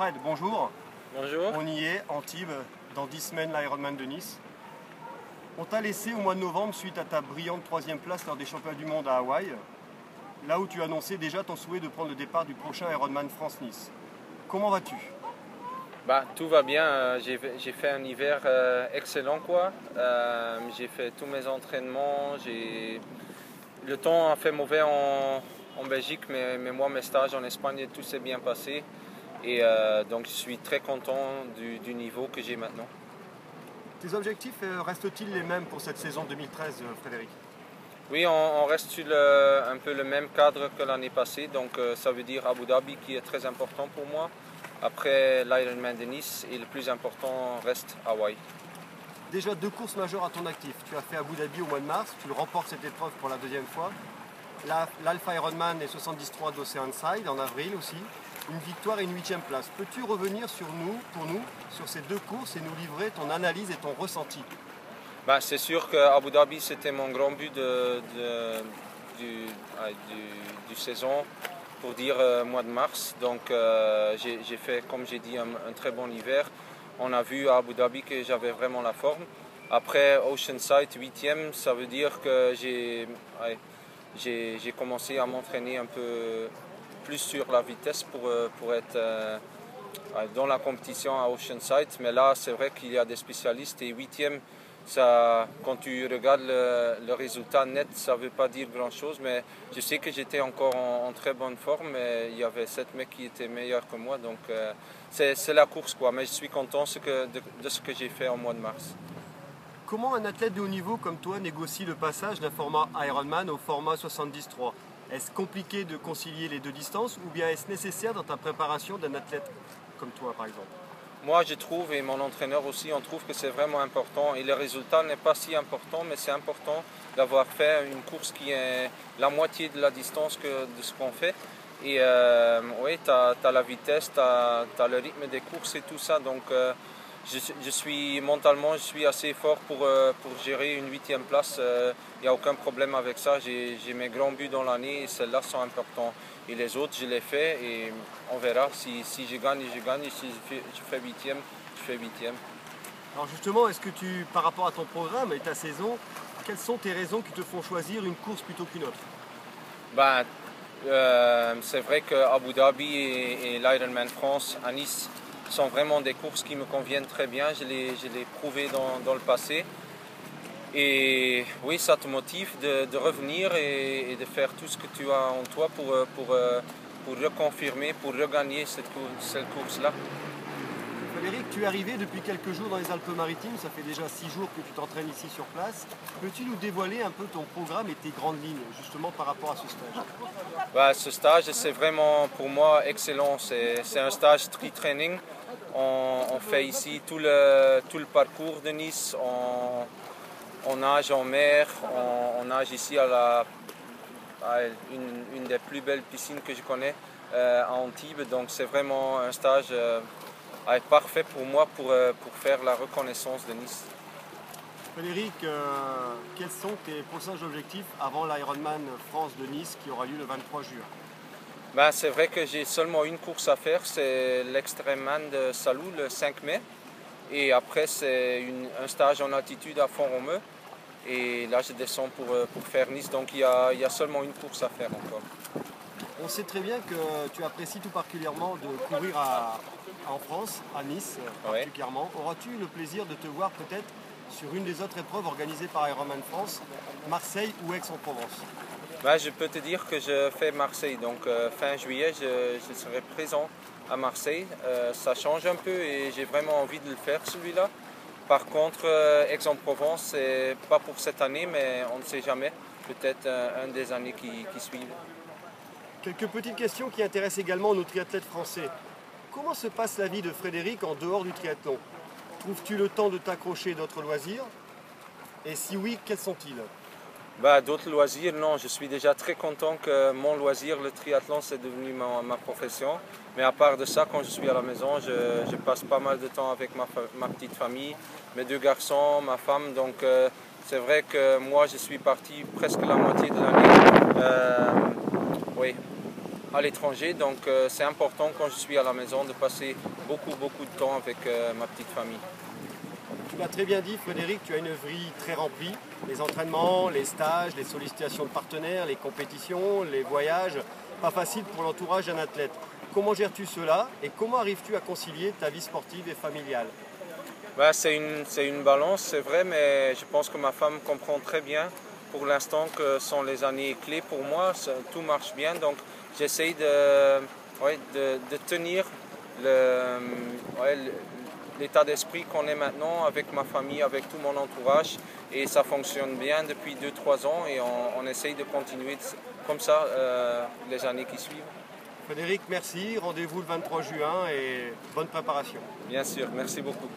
Fred, bonjour. Bonjour. On y est, Antibes, dans 10 semaines, l'Ironman de Nice. On t'a laissé au mois de novembre suite à ta brillante 3e place lors des championnats du monde à Hawaï, là où tu annonçais déjà ton souhait de prendre le départ du prochain Ironman France-Nice. Comment vas-tu? Tout va bien. J'ai fait un hiver excellent, quoi. J'ai fait tous mes entraînements. Le temps a fait mauvais en Belgique, mais moi, mes stages en Espagne, tout s'est bien passé. Et donc, je suis très content du niveau que j'ai maintenant. Tes objectifs restent-ils les mêmes pour cette saison 2013, Frédéric? Oui, on reste sur un peu le même cadre que l'année passée. Donc, ça veut dire Abu Dhabi qui est très important pour moi. Après l'Ironman de Nice, et le plus important reste Hawaï. Déjà 2 courses majeures à ton actif. Tu as fait Abu Dhabi au mois de mars, tu remportes cette épreuve pour la 2e fois. L'Alpha Ironman et 73 d'Oceanside en avril aussi. Une victoire et une 8e place. Peux-tu revenir pour nous, sur ces 2 courses et nous livrer ton analyse et ton ressenti? C'est sûr qu'Abu Dhabi, c'était mon grand but du saison, pour dire mois de mars. Donc j'ai fait, comme j'ai dit, un très bon hiver. On a vu à Abu Dhabi que j'avais vraiment la forme. Après Oceanside 8e, ça veut dire que j'ai commencé à m'entraîner un peu plus sur la vitesse pour être dans la compétition à Oceanside. Mais là, c'est vrai qu'il y a des spécialistes, et 8e, quand tu regardes le résultat net, ça ne veut pas dire grand-chose, mais je sais que j'étais encore en très bonne forme, mais il y avait 7 mecs qui étaient meilleurs que moi, donc c'est la course, quoi. Mais je suis content de ce que j'ai fait en mois de mars. Comment un athlète de haut niveau comme toi négocie le passage d'un format Ironman au format 73? Est-ce compliqué de concilier les 2 distances, ou bien est-ce nécessaire dans ta préparation d'un athlète comme toi, par exemple? Moi, je trouve, et mon entraîneur aussi, on trouve que c'est vraiment important. Et le résultat n'est pas si important, mais c'est important d'avoir fait une course qui est la moitié de la distance de ce qu'on fait. Et oui, tu as la vitesse, tu as le rythme des courses et tout ça. Donc, mentalement, je suis assez fort pour gérer une 8e place. Il n'y a aucun problème avec ça. J'ai mes grands buts dans l'année et celles-là sont importants. Et les autres, je les fais et on verra. Si je gagne, je gagne. Et si je fais 8e, je fais 8e. Alors justement, est-ce que par rapport à ton programme et ta saison, quelles sont tes raisons qui te font choisir une course plutôt qu'une autre? C'est vrai que Abu Dhabi et l'Ironman France à Nice sont vraiment des courses qui me conviennent très bien. Je l'ai prouvé dans le passé. Et oui, ça te motive de revenir et de faire tout ce que tu as en toi pour reconfirmer, pour regagner cette course-là. Frédéric, tu es arrivé depuis quelques jours dans les Alpes-Maritimes, ça fait déjà 6 jours que tu t'entraînes ici sur place. Peux-tu nous dévoiler un peu ton programme et tes grandes lignes, justement par rapport à ce stage? Ce stage, c'est vraiment pour moi excellent. C'est un stage street training. On fait ici tout le parcours de Nice. On nage en mer, on nage ici à une des plus belles piscines que je connais à Antibes. Donc c'est vraiment un stage parfait pour moi pour faire la reconnaissance de Nice. Frédéric, quels sont tes prochains objectifs avant l'Ironman France de Nice qui aura lieu le 23 juin? C'est vrai que j'ai seulement une course à faire, c'est l'Extrememan de Salou le 5 mai. Et après, c'est un stage en altitude à Font-Romeu. Et là, je descends pour faire Nice. Donc, il y a seulement une course à faire encore. On sait très bien que tu apprécies tout particulièrement de courir en France, à Nice particulièrement. Ouais. Auras-tu le plaisir de te voir peut-être sur une des autres épreuves organisées par Ironman France, Marseille ou Aix-en-Provence? Je peux te dire que je fais Marseille. Donc, fin juillet, je serai présent à Marseille. Ça change un peu et j'ai vraiment envie de le faire, celui-là. Par contre, Aix-en-Provence, c'est pas pour cette année, mais on ne sait jamais. Peut-être un des années qui suivent. Quelques petites questions qui intéressent également nos triathlètes français. Comment se passe la vie de Frédéric en dehors du triathlon? Trouves-tu le temps de t'accrocher d'autres loisirs? Et si oui, quels sont-ils? D'autres loisirs, non. Je suis déjà très content que mon loisir, le triathlon, c'est devenu ma profession. Mais à part de ça, quand je suis à la maison, je passe pas mal de temps avec ma petite famille, mes 2 garçons, ma femme. Donc c'est vrai que moi, je suis parti presque la moitié de l'année. Oui. à l'étranger. Donc c'est important quand je suis à la maison de passer beaucoup de temps avec ma petite famille. Tu l'as très bien dit, Frédéric, tu as une vie très remplie. Les entraînements, les stages, les sollicitations de partenaires, les compétitions, les voyages. Pas facile pour l'entourage d'un athlète. Comment gères-tu cela et comment arrives-tu à concilier ta vie sportive et familiale? C'est une balance, c'est vrai, mais je pense que ma femme comprend très bien pour l'instant que ce sont les années clés pour moi. Tout marche bien, donc j'essaye de tenir l'état d'esprit qu'on est maintenant avec ma famille, avec tout mon entourage. Et ça fonctionne bien depuis 2-3 ans et on essaye de continuer comme ça les années qui suivent. Frédéric, merci. Rendez-vous le 23 juin et bonne préparation. Bien sûr, merci beaucoup.